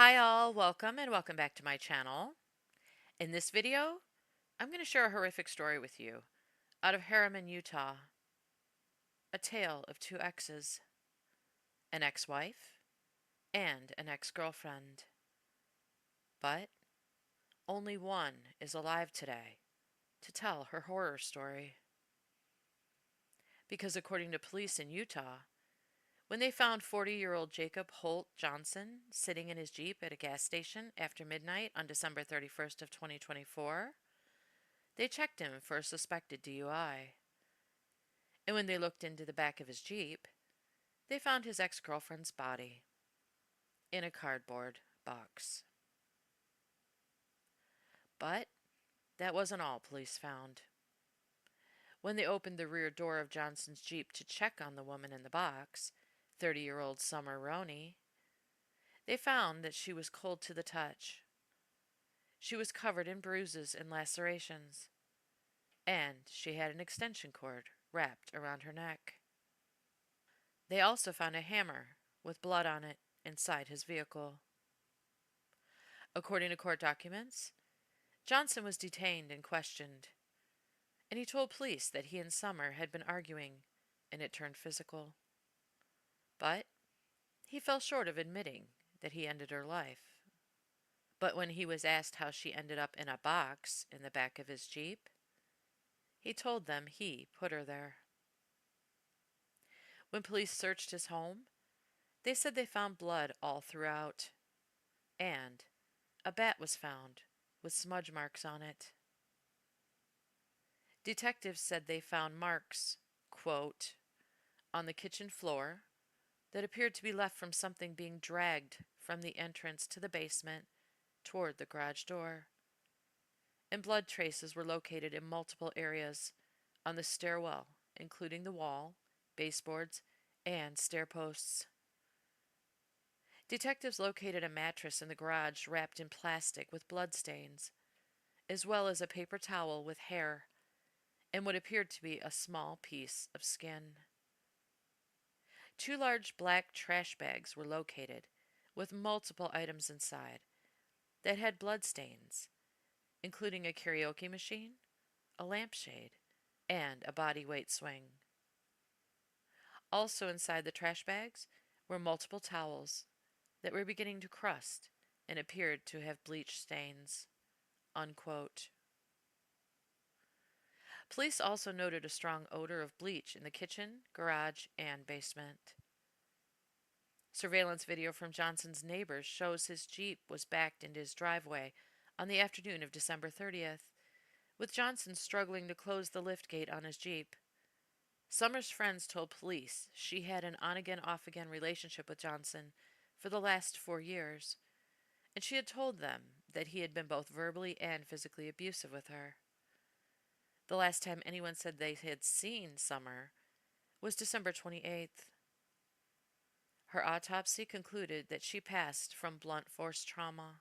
Hi all, welcome and welcome back to my channel. In this video, I'm going to share a horrific story with you out of Harrowing, Utah. A tale of two exes, an ex-wife and an ex-girlfriend. But only one is alive today to tell her horror story. Because according to police in Utah, when they found 40-year-old Jacob Holt Johnson sitting in his Jeep at a gas station after midnight on December 31st of 2024, they checked him for a suspected DUI. And when they looked into the back of his Jeep, they found his ex-girlfriend's body in a cardboard box. But that wasn't all police found. When they opened the rear door of Johnson's Jeep to check on the woman in the box, 30-year-old Summer Roney, they found that she was cold to the touch. She was covered in bruises and lacerations, and she had an extension cord wrapped around her neck. They also found a hammer with blood on it inside his vehicle. According to court documents, Johnson was detained and questioned, and he told police that he and Summer had been arguing, and it turned physical. But he fell short of admitting that he ended her life. But when he was asked how she ended up in a box in the back of his Jeep, he told them he put her there. When police searched his home, they said they found blood all throughout, and a bat was found with smudge marks on it. Detectives said they found marks, quote, on the kitchen floor that appeared to be left from something being dragged from the entrance to the basement toward the garage door. And blood traces were located in multiple areas on the stairwell, including the wall, baseboards, and stair posts. Detectives located a mattress in the garage wrapped in plastic with blood stains, as well as a paper towel with hair and what appeared to be a small piece of skin. 2 large black trash bags were located with multiple items inside that had blood stains, including a karaoke machine, a lampshade, and a body weight swing. Also inside the trash bags were multiple towels that were beginning to crust and appeared to have bleach stains, unquote. Police also noted a strong odor of bleach in the kitchen, garage, and basement. Surveillance video from Johnson's neighbors shows his Jeep was backed into his driveway on the afternoon of December 30th, with Johnson struggling to close the liftgate on his Jeep. Summer's friends told police she had an on-again, off-again relationship with Johnson for the last 4 years, and she had told them that he had been both verbally and physically abusive with her. The last time anyone said they had seen Summer was December 28th. Her autopsy concluded that she passed from blunt force trauma,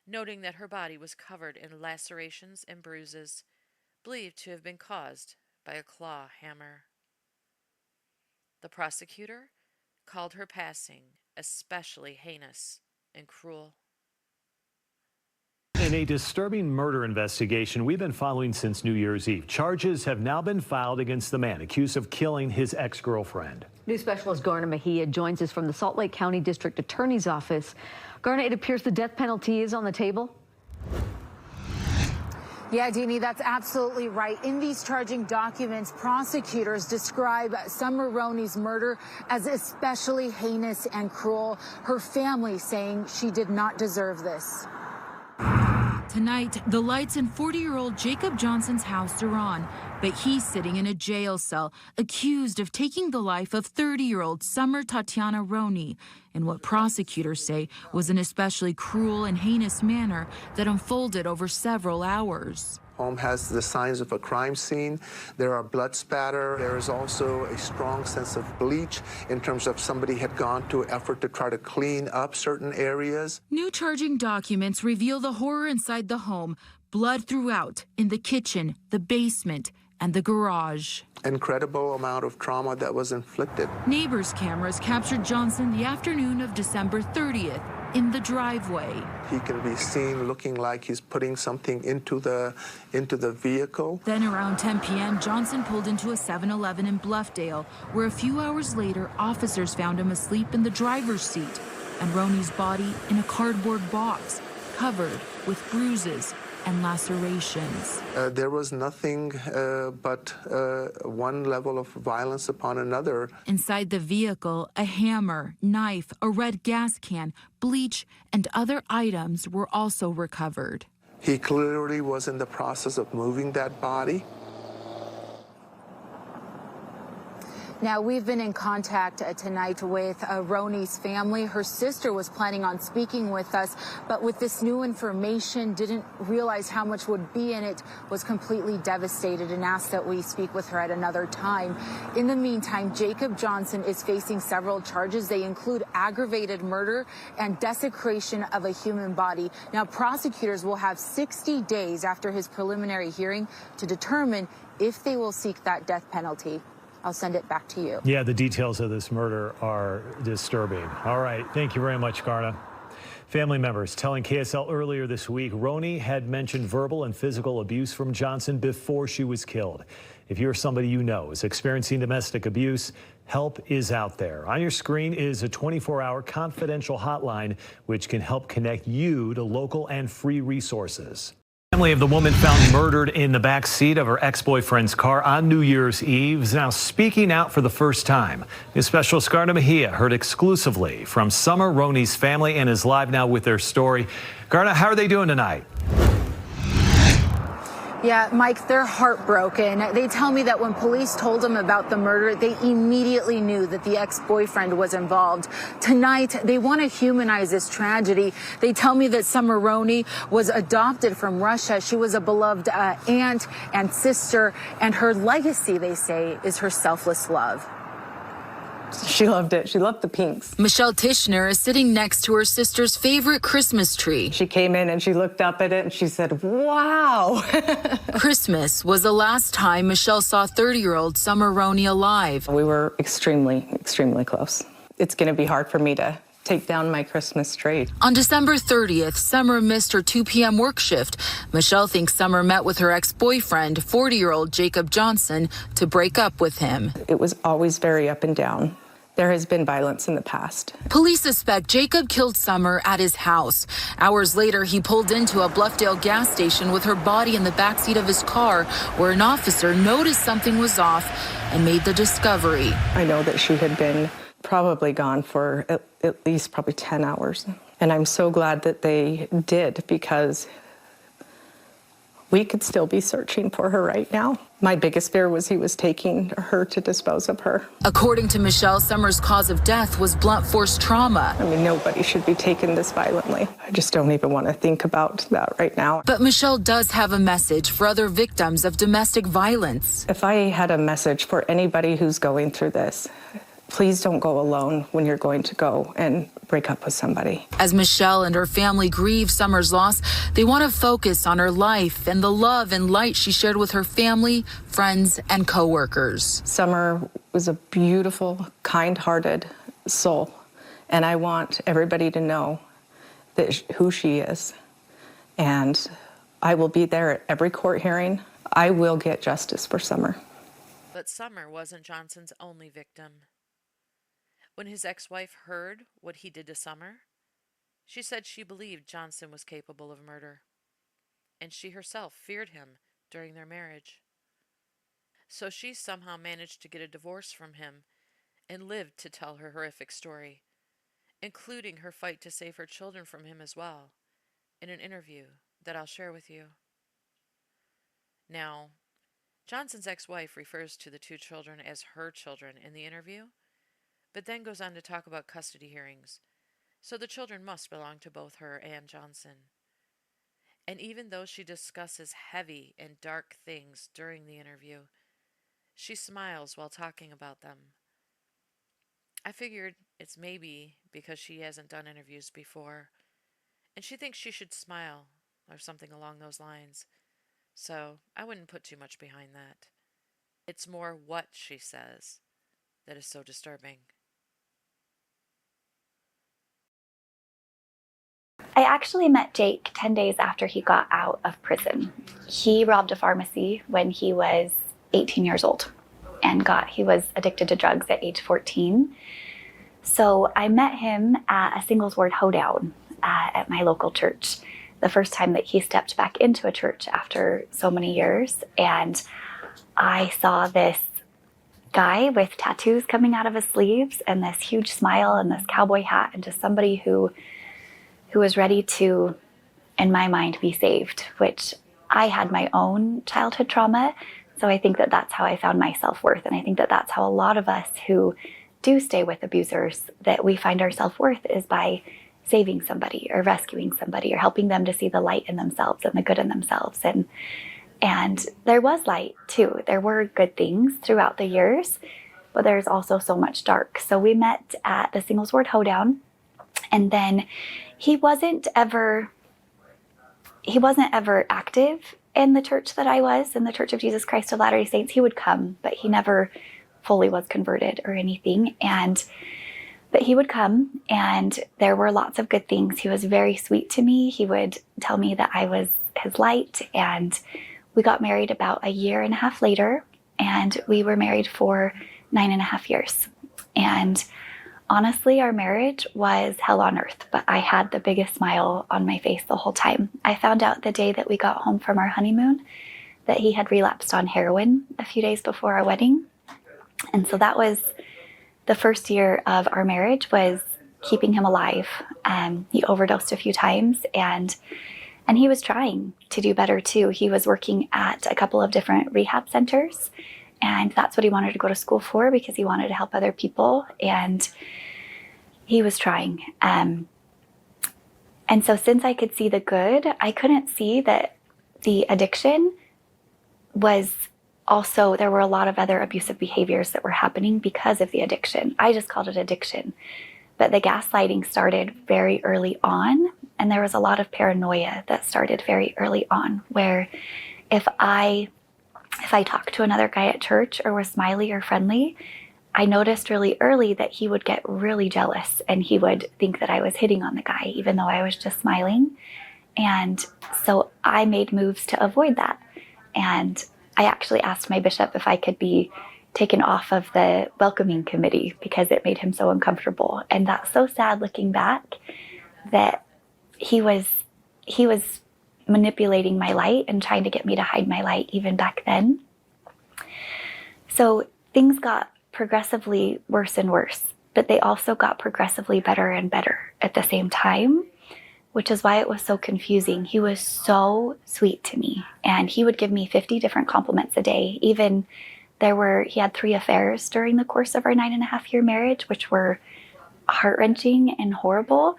noting that her body was covered in lacerations and bruises believed to have been caused by a claw hammer. The prosecutor called her passing especially heinous and cruel. In a disturbing murder investigation we've been following since New Year's Eve, charges have now been filed against the man accused of killing his ex-girlfriend. News specialist Garna Mejia joins us from the Salt Lake County District Attorney's Office. Garna, it appears the death penalty is on the table. Yeah, Deanie, that's absolutely right. In these charging documents, prosecutors describe Summer Roney's murder as especially heinous and cruel. Her family saying she did not deserve this. Tonight, the lights in 40-year-old Jacob Johnson's house are on, but he's sitting in a jail cell, accused of taking the life of 30-year-old Summer Tatiana Roney in what prosecutors say was an especially cruel and heinous manner that unfolded over several hours. Home has the signs of a crime scene. There are blood spatter. There is also a strong sense of bleach in terms of somebody had gone to effort to try to clean up certain areas. New charging documents reveal the horror inside the home. Blood throughout, in the kitchen, the basement, and the garage. Incredible amount of trauma that was inflicted. Neighbors' cameras captured Johnson the afternoon of December 30th in the driveway. He can be seen looking like he's putting something into the vehicle. Then around 10 p.m., Johnson pulled into a 7-Eleven in Bluffdale, where a few hours later, officers found him asleep in the driver's seat and Roney's body in a cardboard box, covered with bruises and lacerations. There was nothing but one level of violence upon another. Inside the vehicle, a hammer, knife, a red gas can, bleach, and other items were also recovered. He clearly was in the process of moving that body. Now, we've been in contact tonight with Roney's family. Her sister was planning on speaking with us, but with this new information, didn't realize how much would be in it, was completely devastated and asked that we speak with her at another time. In the meantime, Jacob Johnson is facing several charges. They include aggravated murder and desecration of a human body. Now, prosecutors will have 60 days after his preliminary hearing to determine if they will seek that death penalty. I'll send it back to you. Yeah, the details of this murder are disturbing. All right. Thank you very much, Garna. Family members telling KSL earlier this week, Roney had mentioned verbal and physical abuse from Johnson before she was killed. If you're somebody you know is experiencing domestic abuse, help is out there. On your screen is a 24-hour confidential hotline which can help connect you to local and free resources. Family of the woman found murdered in the back seat of her ex-boyfriend's car on New Year's Eve is now speaking out for the first time. News specialist Garna Mejia heard exclusively from Summer Roney's family and is live now with their story. Garna, how are they doing tonight? Yeah, Mike, they're heartbroken. They tell me that when police told them about the murder, they immediately knew that the ex-boyfriend was involved. Tonight, they want to humanize this tragedy. They tell me that Summer Roney was adopted from Russia. She was a beloved aunt and sister, and her legacy, they say, is her selfless love. She loved it. She loved the pinks. Michelle Tishner is sitting next to her sister's favorite Christmas tree. She came in and she looked up at it and she said, wow. Christmas was the last time Michelle saw 30-year-old Summer Roney alive. We were extremely, extremely close. It's going to be hard for me to take down my Christmas tree. On December 30th, Summer missed her 2 p.m. work shift. Michelle thinks Summer met with her ex-boyfriend, 40-year-old Jacob Johnson, to break up with him. It was always very up and down. There has been violence in the past. Police suspect Jacob killed Summer at his house. Hours later, he pulled into a Bluffdale gas station with her body in the backseat of his car, where an officer noticed something was off and made the discovery. I know that she had been probably gone for at least probably 10 hours. And I'm so glad that they did, because we could still be searching for her right now. My biggest fear was he was taking her to dispose of her. According to Michelle, Summer's cause of death was blunt force trauma. I mean, nobody should be taken this violently. I just don't even want to think about that right now. But Michelle does have a message for other victims of domestic violence. If I had a message for anybody who's going through this, please don't go alone when you're going to go and break up with somebody. As Michelle and her family grieve Summer's loss, they want to focus on her life and the love and light she shared with her family, friends, and coworkers. Summer was a beautiful, kind-hearted soul, and I want everybody to know that who she is. And I will be there at every court hearing. I will get justice for Summer. But Summer wasn't Johnson's only victim. When his ex-wife heard what he did to Summer, she said she believed Johnson was capable of murder, and she herself feared him during their marriage. So she somehow managed to get a divorce from him and lived to tell her horrific story, including her fight to save her children from him as well, in an interview that I'll share with you. Now, Johnson's ex-wife refers to the 2 children as her children in the interview, but then goes on to talk about custody hearings, so the children must belong to both her and Johnson. And even though she discusses heavy and dark things during the interview, she smiles while talking about them. I figured it's maybe because she hasn't done interviews before, and she thinks she should smile, or something along those lines, so I wouldn't put too much behind that. It's more what she says that is so disturbing. I actually met Jake 10 days after he got out of prison. He robbed a pharmacy when he was 18 years old and he was addicted to drugs at age 14. So I met him at a singles ward hoedown at my local church, the first time that he stepped back into a church after so many years. And I saw this guy with tattoos coming out of his sleeves and this huge smile and this cowboy hat, and just somebody who was ready to, in my mind, be saved, which I had my own childhood trauma. So I think that that's how I found my self-worth. And I think that that's how a lot of us who do stay with abusers, that we find our self-worth is by saving somebody or rescuing somebody or helping them to see the light in themselves and the good in themselves. And there was light too. There were good things throughout the years, but there's also so much dark. So we met at the singles ward hoedown, and then he wasn't ever active in the church that I was, in the Church of Jesus Christ of Latter-day Saints. He would come, but he never fully was converted or anything. But he would come, and there were lots of good things. He was very sweet to me. He would tell me that I was his light, and we got married about a year and a half later, and we were married for 9.5 years. And honestly, our marriage was hell on earth, but I had the biggest smile on my face the whole time. I found out the day that we got home from our honeymoon that he had relapsed on heroin a few days before our wedding. And so that was the first year of our marriage, was keeping him alive. He overdosed a few times, and he was trying to do better too. He was working at a couple of different rehab centers, and that's what he wanted to go to school for, because he wanted to help other people, and he was trying. And so since I could see the good, I couldn't see that the addiction was also, there were a lot of other abusive behaviors that were happening because of the addiction. I just called it addiction. But the gaslighting started very early on, and there was a lot of paranoia that started very early on, where if I talked to another guy at church or was smiley or friendly, I noticed really early that he would get really jealous, and he would think that I was hitting on the guy, even though I was just smiling. And so I made moves to avoid that. And I actually asked my bishop if I could be taken off of the welcoming committee because it made him so uncomfortable. And that's so sad looking back, that he was manipulating my light and trying to get me to hide my light even back then. So things got progressively worse and worse, but they also got progressively better and better at the same time, which is why it was so confusing. He was so sweet to me, and he would give me 50 different compliments a day. Even he had 3 affairs during the course of our 9.5-year marriage, which were heart-wrenching and horrible.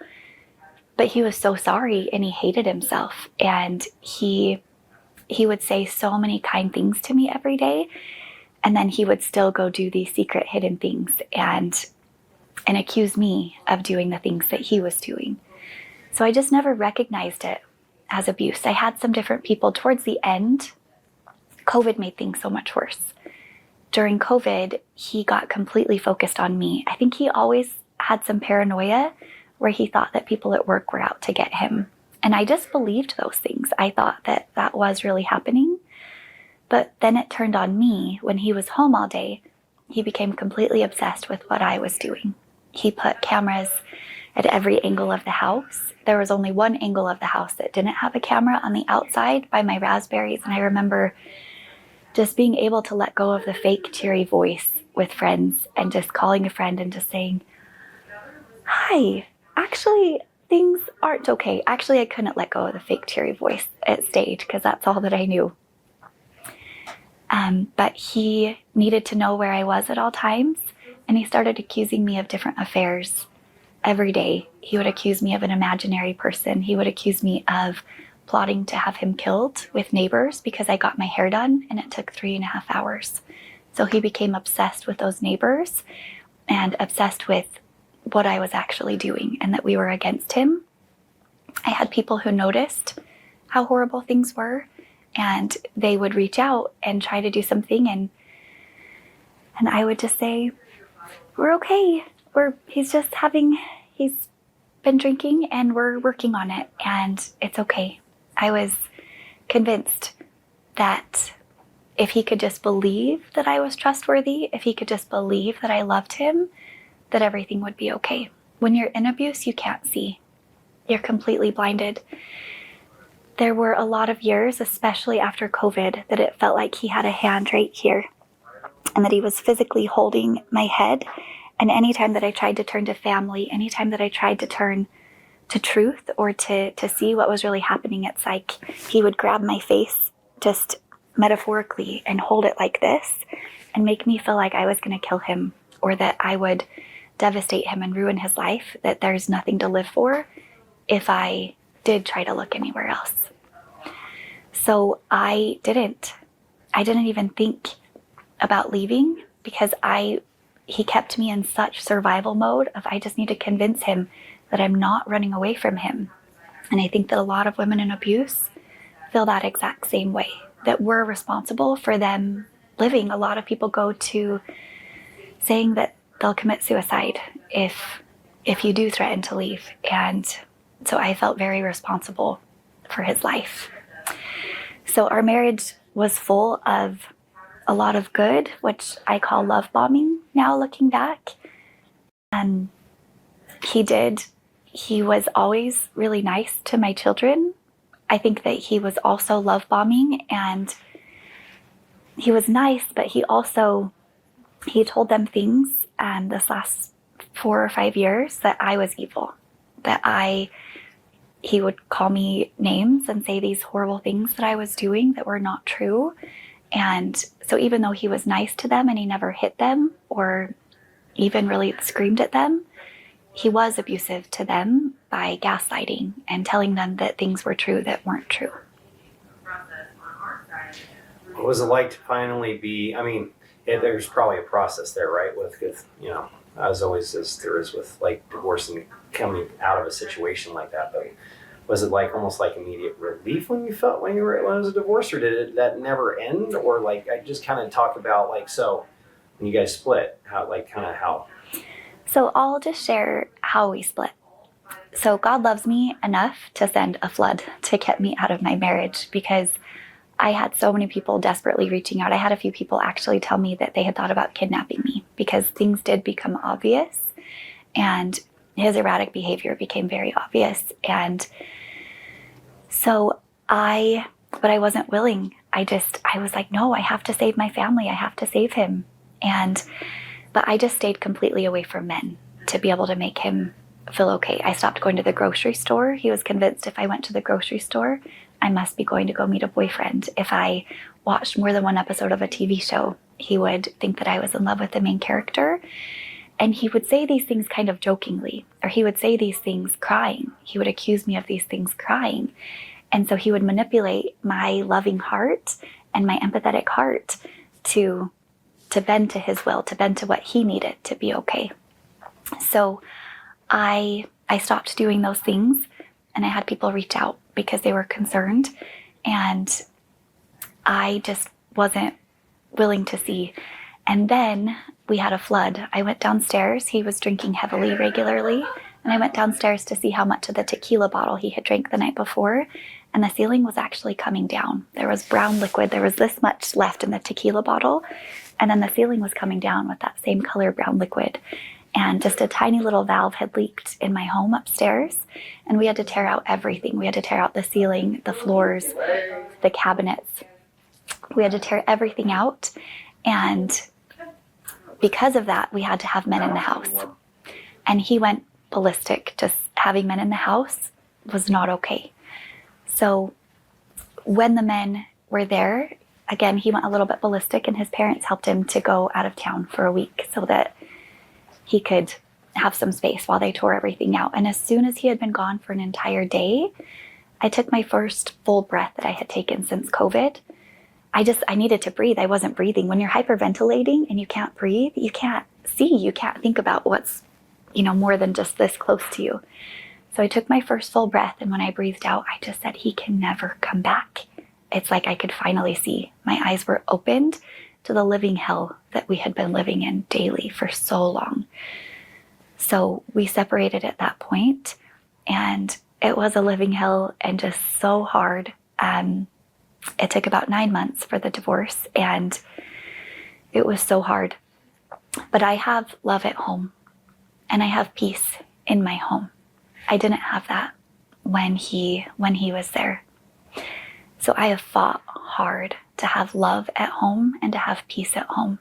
But he was so sorry, and he hated himself. And he would say so many kind things to me every day. And then he would still go do these secret hidden things and accuse me of doing the things that he was doing. So I just never recognized it as abuse. I had some different people towards the end. COVID made things so much worse. During COVID, he got completely focused on me. I think he always had some paranoia where he thought that people at work were out to get him. And I just believed those things. I thought that that was really happening. But then it turned on me when he was home all day. He became completely obsessed with what I was doing. He put cameras at every angle of the house. There was only one angle of the house that didn't have a camera, on the outside by my raspberries. And I remember just being able to let go of the fake cheery voice with friends and just calling a friend and just saying, "Hi, actually, things aren't okay." Actually, I couldn't let go of the fake cheery voice. It stayed because that's all that I knew. But he needed to know where I was at all times, and he started accusing me of different affairs every day. He would accuse me of an imaginary person. He would accuse me of plotting to have him killed with neighbors because I got my hair done and it took 3.5 hours. So he became obsessed with those neighbors and obsessed with what I was actually doing and that we were against him. I had people who noticed how horrible things were, and they would reach out and try to do something, and And I would just say, we're okay. He's been drinking and we're working on it and it's okay. I was convinced that if he could just believe that I was trustworthy, if he could just believe that I loved him, that everything would be okay. When you're in abuse, you can't see. You're completely blinded. There were a lot of years, especially after COVID, that it felt like he had a hand right here and that he was physically holding my head. And anytime that I tried to turn to family, anytime that I tried to turn to truth or to see what was really happening, it's like he would grab my face just metaphorically and hold it like this and make me feel like I was going to kill him or that I would devastate him and ruin his life, that there's nothing to live for if I did try to look anywhere else. So I didn't even think about leaving because he kept me in such survival mode of I just need to convince him that I'm not running away from him. And I think that a lot of women in abuse feel that exact same way, that we're responsible for them living. A lot of people go to saying that they'll commit suicide if you do threaten to leave. And so I felt very responsible for his life. So our marriage was full of a lot of good, which I call love bombing now looking back. And he was always really nice to my children. I think that he was also love bombing and he was nice, but he told them things this last 4 or 5 years that I was evil, he would call me names and say these horrible things that I was doing that were not true. And so even though he was nice to them and he never hit them or even really screamed at them, he was abusive to them by gaslighting and telling them that things were true that weren't true. What was it like to finally be, there's probably a process there, right? With as always as there is with like divorce and coming out of a situation like that, but was it like almost like immediate relief when it was a divorce, or did that never end? Or like, I just kind of talk about like, so when you guys split, how? So I'll just share how we split. So God loves me enough to send a flood to get me out of my marriage because I had so many people desperately reaching out. I had a few people actually tell me that they had thought about kidnapping me because things did become obvious and his erratic behavior became very obvious. And so but I wasn't willing. I was like, no, I have to save my family. I have to save him. But I just stayed completely away from men to be able to make him feel okay. I stopped going to the grocery store. He was convinced if I went to the grocery store, I must be going to go meet a boyfriend. If I watched more than one episode of a TV show, he would think that I was in love with the main character. And he would say these things kind of jokingly, or he would say these things crying. He would accuse me of these things crying. And so he would manipulate my loving heart and my empathetic heart to bend to his will, to bend to what he needed to be okay. So I stopped doing those things and I had people reach out because they were concerned and I just wasn't willing to see. And then we had a flood. I went downstairs. He was drinking heavily regularly. And I went downstairs to see how much of the tequila bottle he had drank the night before. And the ceiling was actually coming down. There was brown liquid. There was this much left in the tequila bottle. And then the ceiling was coming down with that same color brown liquid. And just a tiny little valve had leaked in my home upstairs. And we had to tear out everything. We had to tear out the ceiling, the floors, the cabinets. We had to tear everything out. And because of that, we had to have men in the house. And he went ballistic. Just having men in the house was not okay. So when the men were there, again, he went a little bit ballistic and his parents helped him to go out of town for a week so that he could have some space while they tore everything out. And as soon as he had been gone for an entire day, I took my first full breath that I had taken since COVID. I needed to breathe. I wasn't breathing. When you're hyperventilating and you can't breathe, you can't see, you can't think about what's, more than just this close to you. So I took my first full breath, and when I breathed out, I just said, he can never come back. It's like I could finally see. My eyes were opened to the living hell that we had been living in daily for so long. So we separated at that point, and it was a living hell and just so hard. It took about 9 months for the divorce, and it was so hard. But I have love at home, and I have peace in my home. I didn't have that when he was there. So I have fought hard to have love at home and to have peace at home.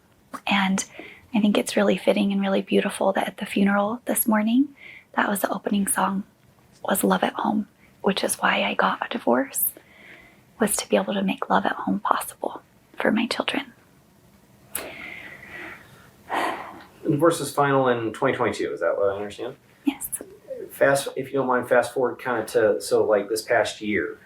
And I think it's really fitting and really beautiful that at the funeral this morning, that was the opening song, was Love at Home, which is why I got a divorce, was to be able to make love at home possible for my children. The divorce is final in 2022, is that what I understand? Yes. If you don't mind, fast forward kind of to, like this past year.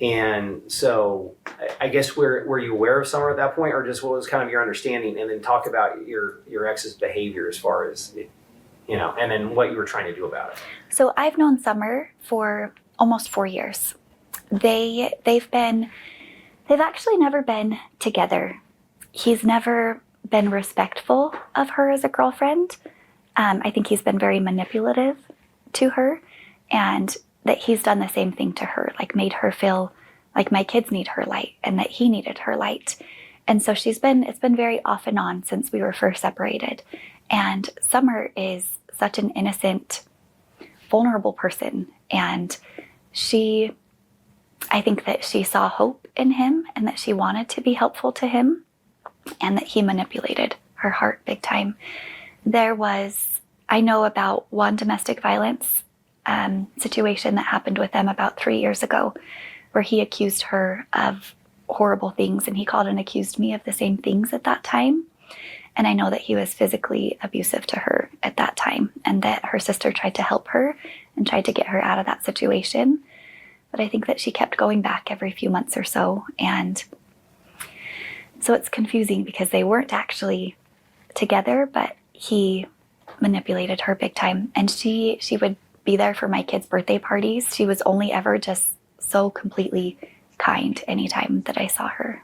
And so I guess were you aware of Summer at that point, or just what was kind of your understanding, and then talk about your ex's behavior as far as, and then what you were trying to do about it. So I've known Summer for almost 4 years. They've actually never been together. He's never been respectful of her as a girlfriend. I think he's been very manipulative to her, and that he's done the same thing to her, like made her feel like my kids need her light and that he needed her light. And so it's been very off and on since we were first separated. And Summer is such an innocent, vulnerable person. And I think that she saw hope in him and that she wanted to be helpful to him, and that he manipulated her heart big time. I know about one domestic violence situation that happened with them about 3 years ago, where he accused her of horrible things, and he called and accused me of the same things at that time. And I know that he was physically abusive to her at that time, and that her sister tried to help her and tried to get her out of that situation. But I think that she kept going back every few months or so. And so it's confusing because they weren't actually together, but he manipulated her big time. And she would be there for my kids' birthday parties. She was only ever just so completely kind anytime that I saw her.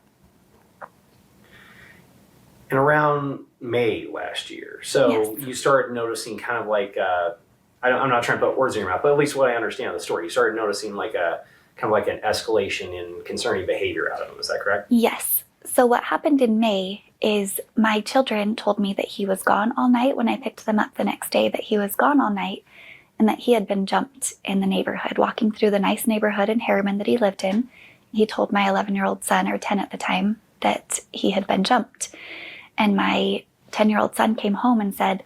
And around May last year, so Yes. You started noticing kind of like, I'm not trying to put words in your mouth, but at least what I understand of the story, you started noticing like kind of like an escalation in concerning behavior out of him. Is that correct? Yes. So what happened in May is my children told me that he was gone all night when I picked them up the next day, that he was gone all night and that he had been jumped in the neighborhood, walking through the nice neighborhood in Harriman that he lived in. He told my 11-year-old son, or 10 at the time, that he had been jumped. And my 10-year-old son came home and said,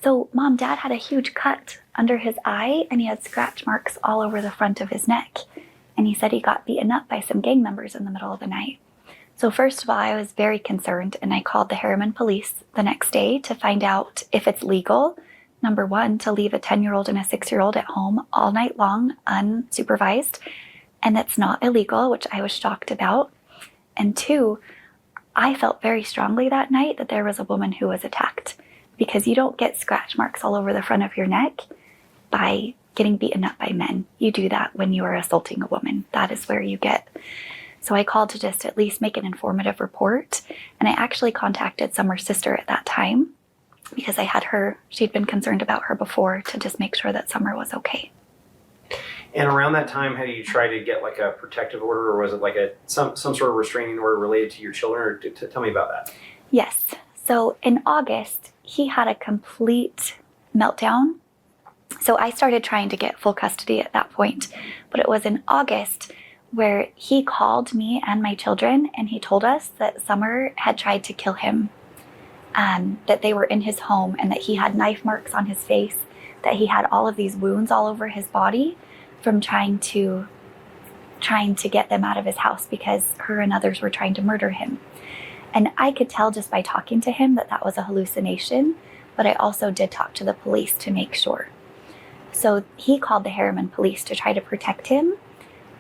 "So Mom, Dad had a huge cut under his eye and he had scratch marks all over the front of his neck. And he said he got beaten up by some gang members in the middle of the night." So first of all, I was very concerned, and I called the Harriman police the next day to find out if it's legal, number one, to leave a 10-year-old and a 6-year-old at home all night long unsupervised. And that's not illegal, which I was shocked about. And two, I felt very strongly that night that there was a woman who was attacked, because you don't get scratch marks all over the front of your neck by getting beaten up by men. You do that when you are assaulting a woman. That is where you get. So I called to just at least make an informative report. And I actually contacted Summer's sister at that time, because she'd been concerned about her before, to just make sure that Summer was okay. And around that time, had you tried to get like a protective order, or was it like some sort of restraining order related to your children? Or tell me about that. Yes. So in August, he had a complete meltdown. So I started trying to get full custody at that point. But it was in August where he called me and my children, and he told us that Summer had tried to kill him, that they were in his home, and that he had knife marks on his face, that he had all of these wounds all over his body from trying to get them out of his house, because her and others were trying to murder him. And I could tell just by talking to him that that was a hallucination, but I also did talk to the police to make sure. So he called the Harriman police to try to protect him,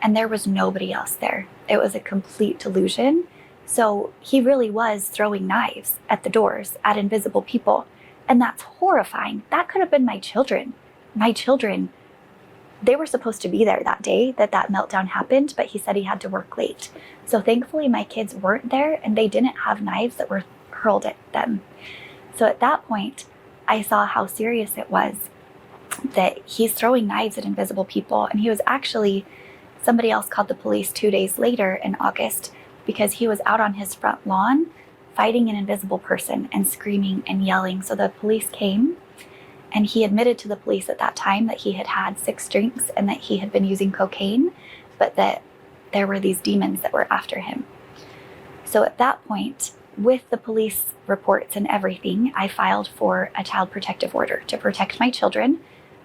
and there was nobody else there. It was a complete delusion. So he really was throwing knives at the doors at invisible people, and that's horrifying. That could have been my children. My children they were supposed to be there that day that meltdown happened, but he said he had to work late. So thankfully my kids weren't there and they didn't have knives that were hurled at them. So at that point, I saw how serious it was that he's throwing knives at invisible people. And he was actually, somebody else called the police 2 days later in August because he was out on his front lawn fighting an invisible person and screaming and yelling. So the police came, and he admitted to the police at that time that he had had 6 drinks and that he had been using cocaine, but that there were these demons that were after him. So at that point, with the police reports and everything, I filed for a child protective order to protect my children,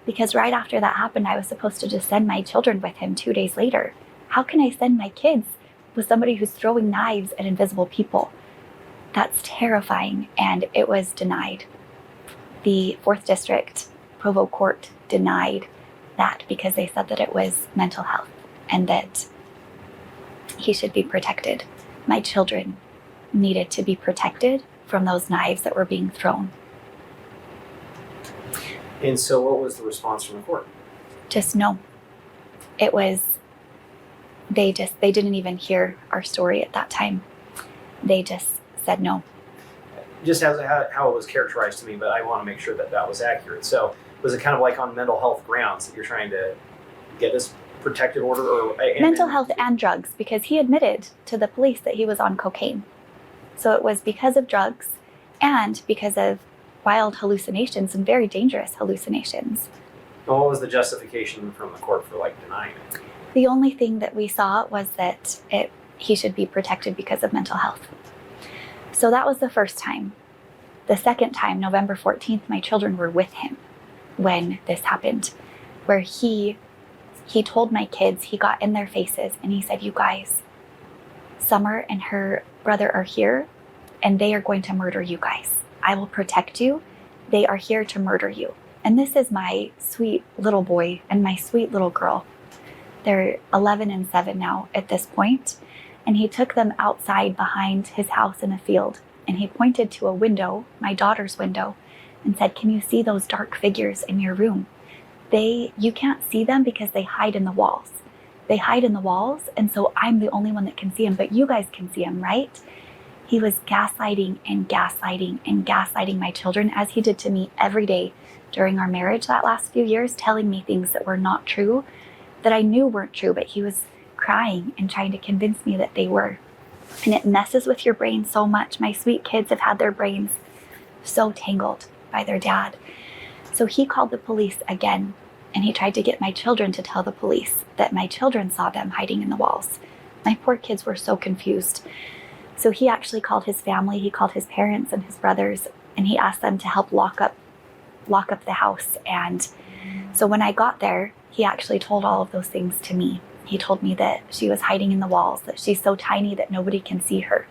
because right after that happened, I was supposed to just send my children with him 2 days later. How can I send my kids with somebody who's throwing knives at invisible people? That's terrifying, and it was denied. The 4th District Provo Court denied that because they said that it was mental health and that he should be protected. My children needed to be protected from those knives that were being thrown. And so what was the response from the court? Just no. It was, they didn't even hear our story at that time. They just said no. Just as how it was characterized to me, but I want to make sure that that was accurate. So was it kind of like on mental health grounds that you're trying to get this protective order? Or mental health and drugs, because he admitted to the police that he was on cocaine. So it was because of drugs and because of wild hallucinations and very dangerous hallucinations. And what was the justification from the court for denying it? The only thing that we saw was that he should be protected because of mental health. So that was the first time. The second time, November 14th, my children were with him when this happened, where he told my kids, he got in their faces and he said, "You guys, Summer and her brother are here and they are going to murder you guys. I will protect you. They are here to murder you." And this is my sweet little boy and my sweet little girl. They're 11 and 7 now at this point. And he took them outside behind his house in a field. And he pointed to a window, my daughter's window, and said, "Can you see those dark figures in your room? You can't see them because they hide in the walls. They hide in the walls, and so I'm the only one that can see them, but you guys can see them, right?" He was gaslighting and gaslighting and gaslighting my children, as he did to me every day during our marriage that last few years, telling me things that were not true, that I knew weren't true, but he was crying and trying to convince me that they were. And it messes with your brain so much. My sweet kids have had their brains so tangled by their dad. So he called the police again, and he tried to get my children to tell the police that my children saw them hiding in the walls. My poor kids were so confused. So he actually called his family, he called his parents and his brothers, and he asked them to help lock up the house. And so when I got there, he actually told all of those things to me. He told me that she was hiding in the walls, that she's so tiny that nobody can see her.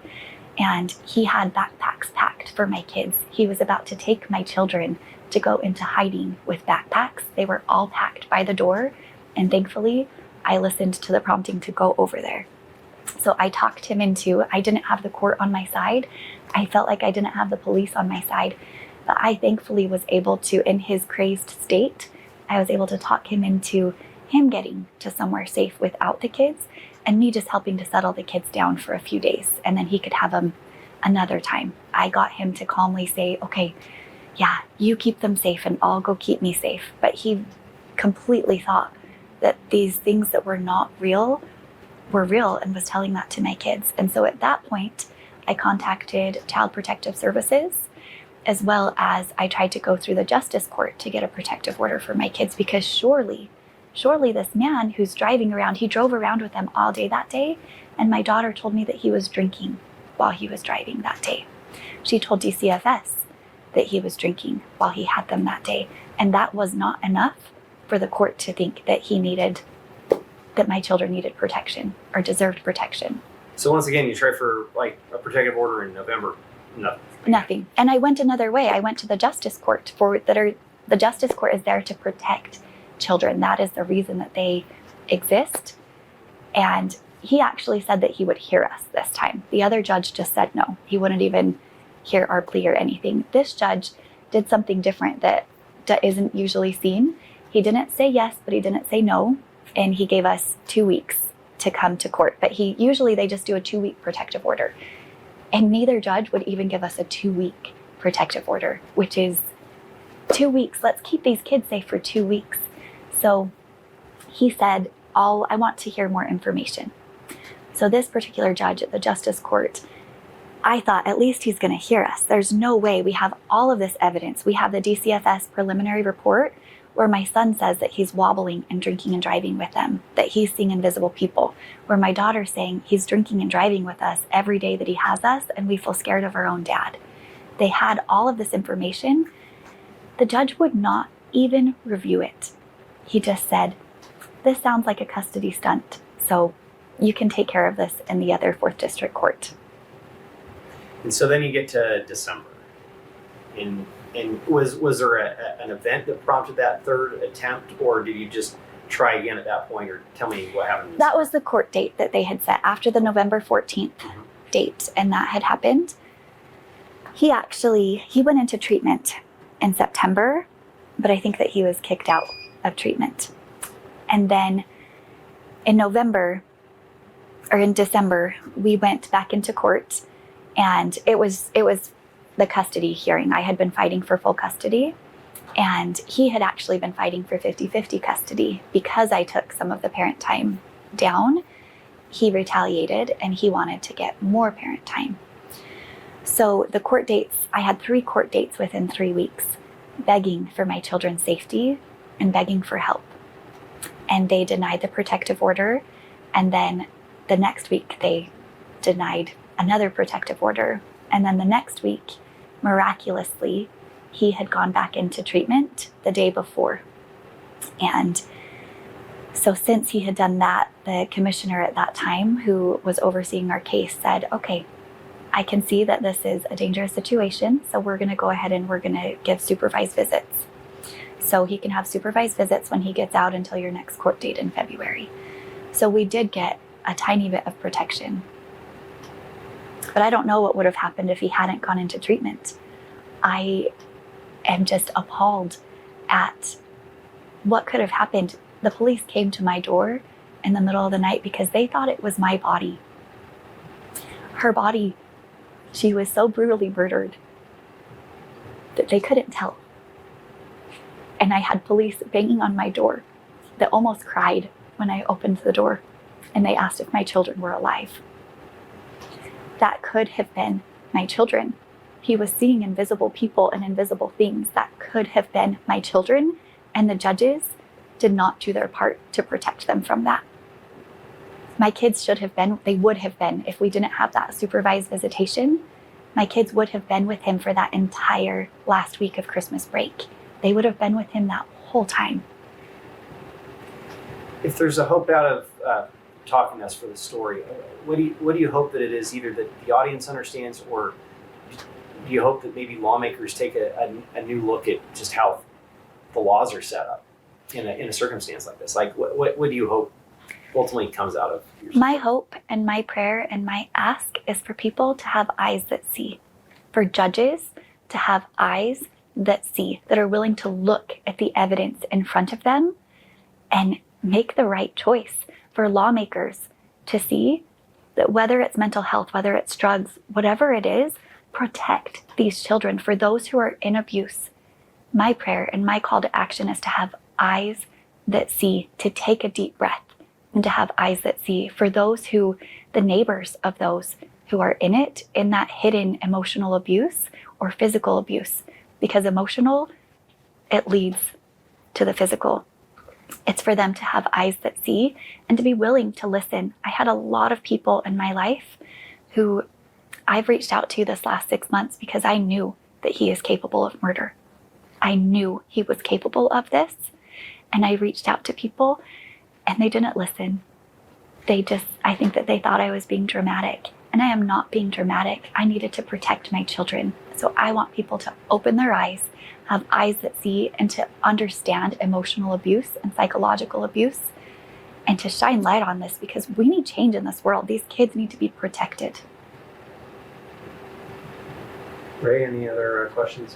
And he had backpacks packed for my kids. He was about to take my children to go into hiding with backpacks. They were all packed by the door. And thankfully, I listened to the prompting to go over there. So I talked him into, I didn't have the court on my side. I felt like I didn't have the police on my side. But I thankfully was able to, in his crazed state, I was able to talk him into him getting to somewhere safe without the kids, and me just helping to settle the kids down for a few days, and then he could have them another time. I got him to calmly say, "Okay, yeah, you keep them safe and I'll go keep me safe." But he completely thought that these things that were not real were real and was telling that to my kids. And so at that point, I contacted Child Protective Services, as well as I tried to go through the justice court to get a protective order for my kids, because surely this man who's driving around, he drove around with them all day that day, and my daughter told me that he was drinking while he was driving that day. She told DCFS that he was drinking while he had them that day, and that was not enough for the court to think that that my children needed protection or deserved protection. So once again, you tried for a protective order in November. Nothing. And I went another way. I went to the justice court the justice court is there to protect children. That is the reason that they exist. And he actually said that he would hear us this time. The other judge just said no. He wouldn't even hear our plea or anything. This judge did something different that isn't usually seen. He didn't say yes, but he didn't say no. And he gave us 2 weeks to come to court. But usually they just do a 2-week protective order. And neither judge would even give us a 2-week protective order, which is 2 weeks. Let's keep these kids safe for 2 weeks. So he said, I want to hear more information. So this particular judge at the Justice Court, I thought at least he's going to hear us. There's no way. We have all of this evidence. We have the DCFS preliminary report where my son says that he's wobbling and drinking and driving with them, that he's seeing invisible people, where my daughter's saying he's drinking and driving with us every day that he has us, and we feel scared of our own dad. They had all of this information. The judge would not even review it. He just said, this sounds like a custody stunt, so you can take care of this in the other 4th District Court. And so then you get to December. And was there an event that prompted that third attempt, or did you just try again at that point, or tell me what happened? That was the court date that they had set after the November 14th date, and that had happened. He went into treatment in September, but I think that he was kicked out of treatment. And then in December, we went back into court, and it was the custody hearing. I had been fighting for full custody, and he had actually been fighting for 50-50 custody. Because I took some of the parent time down, he retaliated and he wanted to get more parent time. So the court dates, I had 3 court dates within 3 weeks, begging for my children's safety and begging for help. And they denied the protective order, and then the next week they denied another protective order. And then the next week, miraculously, he had gone back into treatment the day before. And so since he had done that, the commissioner at that time, who was overseeing our case, said, okay, I can see that this is a dangerous situation, so we're going to go ahead and we're going to give supervised visits. So he can have supervised visits when he gets out until your next court date in February. So we did get a tiny bit of protection. But I don't know what would have happened if he hadn't gone into treatment. I am just appalled at what could have happened. The police came to my door in the middle of the night because they thought it was my body. Her body, she was so brutally murdered that they couldn't tell. And I had police banging on my door that almost cried when I opened the door, and they asked if my children were alive. That could have been my children. He was seeing invisible people and invisible things. That could have been my children, and the judges did not do their part to protect them from that. My kids they would have been, if we didn't have that supervised visitation, my kids would have been with him for that entire last week of Christmas break. They would have been with him that whole time. If there's a hope out of talking us for the story, what do you hope that it is, either that the audience understands, or do you hope that maybe lawmakers take a new look at just how the laws are set up in a circumstance like this? Like, what do you hope ultimately comes out of your story? My hope and my prayer and my ask is for people to have eyes that see, for judges to have eyes that see, that are willing to look at the evidence in front of them and make the right choice, for lawmakers to see that whether it's mental health, whether it's drugs, whatever it is, protect these children. For those who are in abuse, my prayer and my call to action is to have eyes that see, to take a deep breath, and to have eyes that see for those who, the neighbors of those who are in it, in that hidden emotional abuse or physical abuse. Because emotional, it leads to the physical. It's for them to have eyes that see and to be willing to listen. I had a lot of people in my life who I've reached out to this last 6 months because I knew that he is capable of murder. I knew he was capable of this. And I reached out to people and they didn't listen. I think that they thought I was being dramatic. And I am not being dramatic. I needed to protect my children. So I want people to open their eyes, have eyes that see, and to understand emotional abuse and psychological abuse, and to shine light on this, because we need change in this world. These kids need to be protected. Ray, any other questions?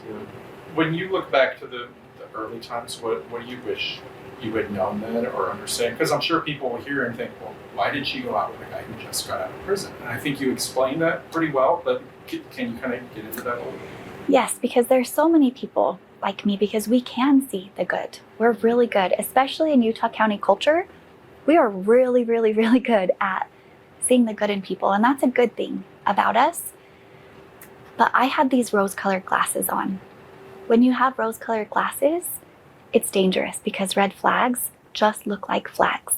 When you look back to the early times, what do you wish you had known then or understand? Because I'm sure people will hear and think, well, why did she go out with a guy who just got out of prison? And I think you explained that pretty well, but can you kind of get into that a little bit? Yes, because there's so many people like me, because we can see the good. We're really good, especially in Utah County culture. We are really, really, really good at seeing the good in people, and that's a good thing about us. But I had these rose-colored glasses on. When you have rose-colored glasses, it's dangerous because red flags just look like flags.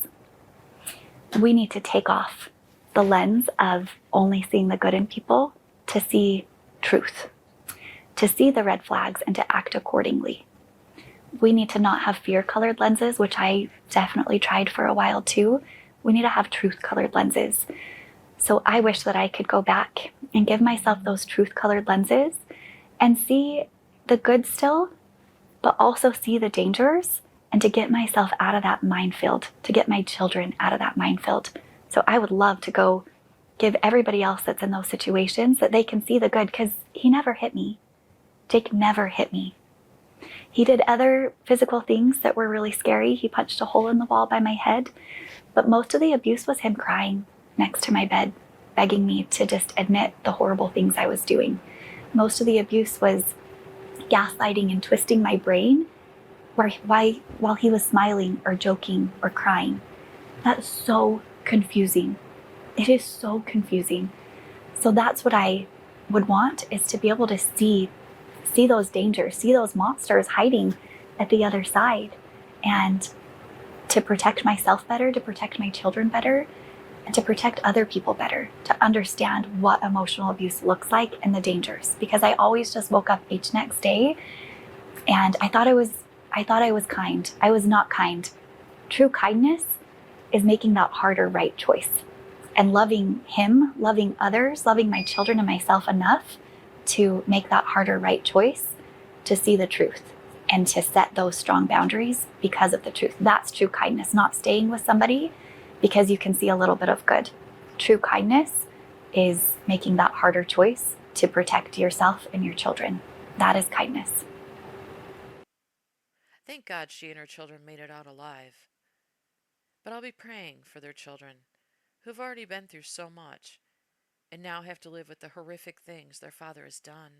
We need to take off the lens of only seeing the good in people to see truth, to see the red flags and to act accordingly. We need to not have fear-colored lenses, which I definitely tried for a while too. We need to have truth-colored lenses. So I wish that I could go back and give myself those truth-colored lenses and see the good still, but also see the dangers, and to get myself out of that minefield, to get my children out of that minefield. So I would love to go give everybody else that's in those situations that they can see the good, because he never hit me. Jake never hit me. He did other physical things that were really scary. He punched a hole in the wall by my head, but most of the abuse was him crying next to my bed, begging me to just admit the horrible things I was doing. Most of the abuse was gaslighting and twisting my brain while he was smiling or joking or crying. That's so confusing. It is so confusing. So that's what I would want, is to be able to see those dangers, see those monsters hiding at the other side, and to protect myself better, to protect my children better, and to protect other people better, to understand what emotional abuse looks like and the dangers. Because I always just woke up each next day and I thought I was kind. I was not kind. True kindness is making that harder right choice and loving him, loving others, loving my children and myself enough to make that harder right choice, to see the truth and to set those strong boundaries because of the truth. That's true kindness, not staying with somebody because you can see a little bit of good. True kindness is making that harder choice to protect yourself and your children. That is kindness. Thank God she and her children made it out alive. But I'll be praying for their children, who've already been through so much and now have to live with the horrific things their father has done.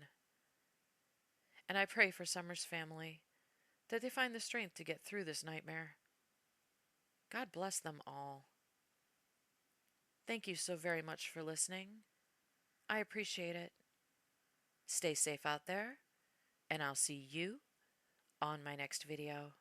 And I pray for Summer's family, that they find the strength to get through this nightmare. God bless them all. Thank you so very much for listening. I appreciate it. Stay safe out there, and I'll see you on my next video.